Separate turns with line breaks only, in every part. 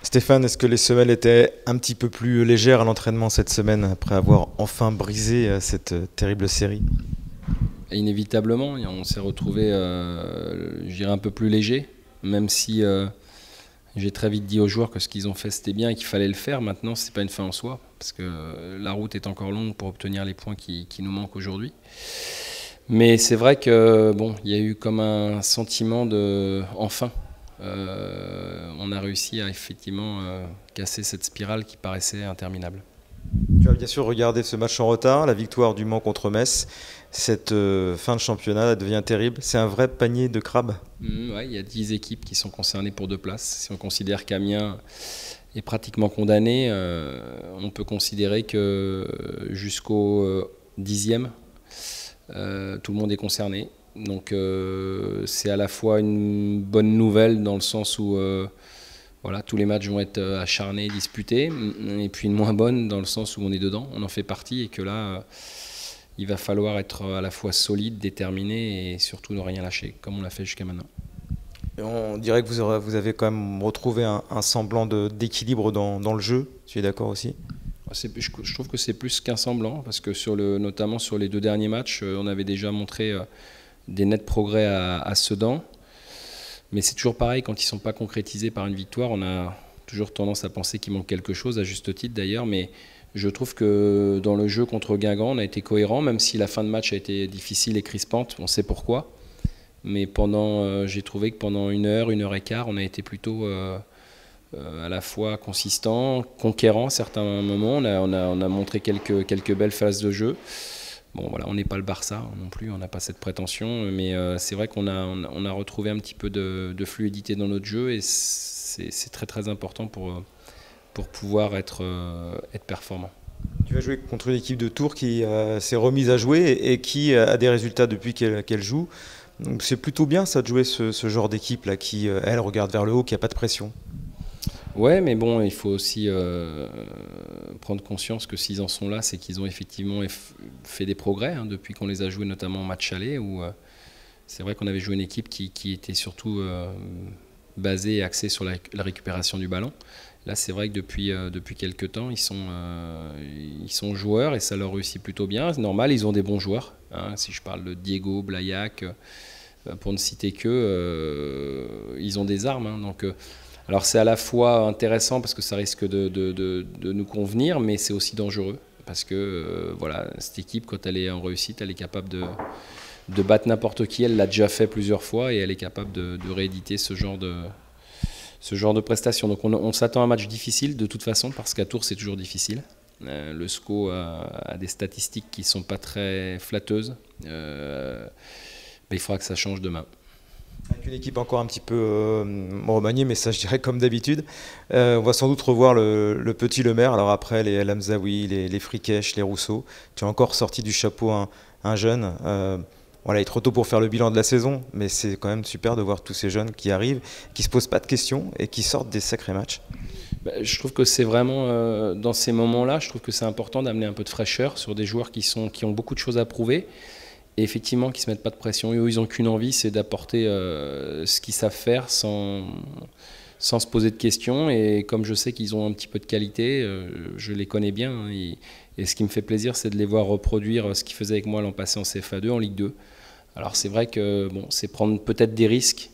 Stéphane, est-ce que les semelles étaient un petit peu plus légères à l'entraînement cette semaine après avoir enfin brisé cette terrible série?
Inévitablement, on s'est retrouvé, je dirais, un peu plus léger, même si j'ai très vite dit aux joueurs que ce qu'ils ont fait c'était bien et qu'il fallait le faire. Maintenant, ce n'est pas une fin en soi, parce que la route est encore longue pour obtenir les points qui nous manquent aujourd'hui. Mais c'est vrai que bon, il y a eu comme un sentiment de enfin. On a réussi à effectivement casser cette spirale qui paraissait interminable.
Tu as bien sûr regardé ce match en retard, la victoire du Mans contre Metz. Cette fin de championnat devient terrible. C'est un vrai panier de crabes.
Ouais, il y a 10 équipes qui sont concernées pour 2 places. Si on considère qu'Amiens est pratiquement condamné, on peut considérer que jusqu'au 10e, tout le monde est concerné. Donc c'est à la fois une bonne nouvelle dans le sens où voilà, tous les matchs vont être acharnés, disputés, et puis une moins bonne dans le sens où on est dedans, on en fait partie, et que là, il va falloir être à la fois solide, déterminé, et surtout ne rien lâcher, comme on l'a fait jusqu'à maintenant.
Et on dirait que vous avez quand même retrouvé un semblant d'équilibre dans le jeu. Tu es d'accord aussi?
Je trouve que c'est plus qu'un semblant, parce que notamment sur les 2 derniers matchs, on avait déjà montré des nets progrès à Sedan. Mais c'est toujours pareil, quand ils ne sont pas concrétisés par une victoire, on a toujours tendance à penser qu'il manque quelque chose, à juste titre d'ailleurs. Mais je trouve que dans le jeu contre Guingamp, on a été cohérent, même si la fin de match a été difficile et crispante, on sait pourquoi. Mais j'ai trouvé que pendant 1 heure et quart, on a été plutôt à la fois consistant, conquérant à certains moments. On a montré quelques belles phases de jeu. Bon, voilà, on n'est pas le Barça non plus, on n'a pas cette prétention, mais c'est vrai qu'on a retrouvé un petit peu de fluidité dans notre jeu, et c'est très très important pour pouvoir être performant.
Tu vas jouer contre une équipe de Tours qui s'est remise à jouer et qui a des résultats depuis qu'elle joue. Donc c'est plutôt bien ça de jouer ce genre d'équipe là qui, elle, regarde vers le haut, qui n'a pas de pression.
Ouais, mais bon, il faut aussi prendre conscience que s'ils en sont là, c'est qu'ils ont effectivement fait des progrès depuis qu'on les a joués, notamment en match aller, où c'est vrai qu'on avait joué une équipe qui était surtout basée et axée sur la récupération du ballon. Là, c'est vrai que depuis quelques temps, ils sont joueurs et ça leur réussit plutôt bien. C'est normal, ils ont des bons joueurs. Si je parle de Diego, Blaillac, pour ne citer que, ils ont des armes. Donc, alors c'est à la fois intéressant parce que ça risque de nous convenir, mais c'est aussi dangereux parce que voilà, cette équipe, quand elle est en réussite, elle est capable de battre n'importe qui. Elle l'a déjà fait plusieurs fois et elle est capable de rééditer ce genre de prestations. Donc on s'attend à un match difficile de toute façon, parce qu'à Tours c'est toujours difficile. Le SCO a des statistiques qui ne sont pas très flatteuses. Mais il faudra que ça change demain.
Avec une équipe encore un petit peu remaniée, mais ça je dirais comme d'habitude. On va sans doute revoir le petit Lemaire. Alors après les El Hamzaoui, les Frikech, les Rousseau, tu as encore sorti du chapeau un jeune. Voilà, il est trop tôt pour faire le bilan de la saison, mais c'est quand même super de voir tous ces jeunes qui arrivent, qui ne se posent pas de questions et qui sortent des sacrés matchs.
Je trouve que c'est vraiment, dans ces moments-là, je trouve que c'est important d'amener un peu de fraîcheur sur des joueurs qui ont beaucoup de choses à prouver. Et effectivement, qui ne se mettent pas de pression. Et eux, ils n'ont qu'une envie, c'est d'apporter ce qu'ils savent faire sans se poser de questions. Et comme je sais qu'ils ont un petit peu de qualité, je les connais bien. Et ce qui me fait plaisir, c'est de les voir reproduire ce qu'ils faisaient avec moi l'an passé en CFA2, en Ligue 2. Alors c'est vrai que bon, c'est prendre peut-être des risques.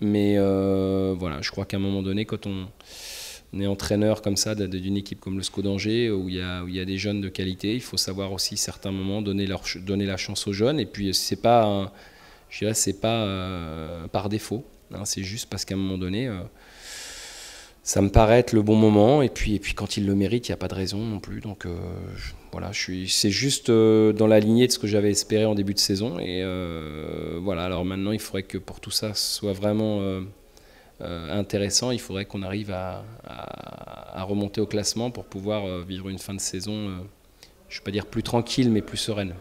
Mais voilà, je crois qu'à un moment donné, quand on est entraîneur comme ça d'une équipe comme le SCO d'Angers, où il y a des jeunes de qualité, il faut savoir aussi à certains moments donner la chance aux jeunes. Et puis c'est pas, je dirais, c'est pas par défaut. C'est juste parce qu'à un moment donné, ça me paraît être le bon moment. Et puis quand ils le méritent, il n'y a pas de raison non plus. Donc voilà, c'est juste dans la lignée de ce que j'avais espéré en début de saison. Et voilà, alors maintenant, il faudrait que pour tout ça soit vraiment intéressant, il faudrait qu'on arrive à remonter au classement pour pouvoir vivre une fin de saison, je ne vais pas dire plus tranquille, mais plus sereine.